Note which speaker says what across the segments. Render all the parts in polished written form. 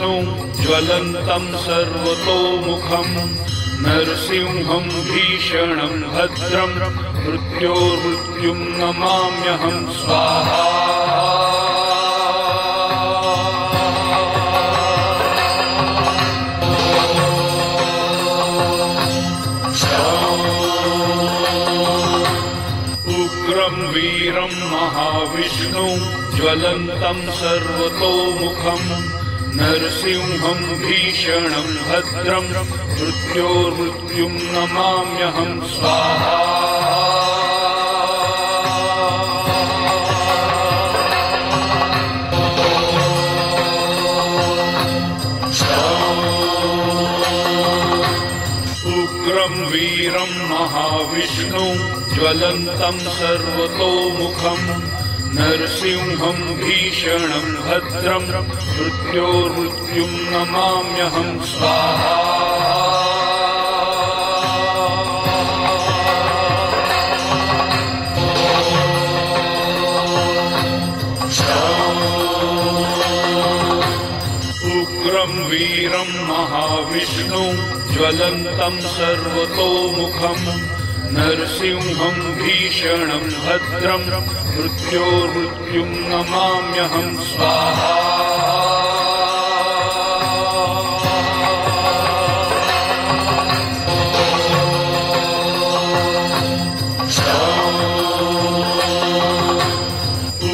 Speaker 1: महाविष्णुं ज्वलन्तं सर्वतोमुखं नरसिंहं भीषणं भद्रं मृत्योर्मृत्युं नमाम्यहं स्वाहा। उग्रं वीरं महाविष्णुं ज्वलन्तं सर्वतोमुखं नरसिंहं भीषणं भद्रं मृत्योर्मृत्युं नमाम्यहं स्वाहा। उग्रं वीरं महाविष्णुं ज्वलन्तं सर्वतोमुखं नरसिंहं भीषणं भद्रं मृत्योर्मृत्युं नमाम्यहं स्वाहा। उग्रं वीरं महाविष्णुं ज्वलन्तं सर्वतोमुखं नरसिंहं भीषणं भद्रं मृत्योर्मृत्युं नमाम्यहं स्वाहा।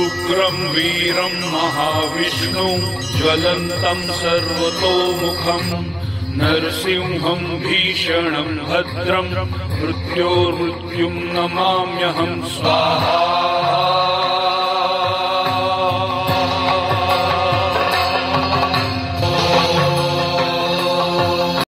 Speaker 1: उग्रं वीरं महाविष्णुं ज्वलन्तं सर्वतोमुखं नरसिंहं भीषणं भद्रं मृत्योर्मृत्युं नमाम्यहं स्वाहा।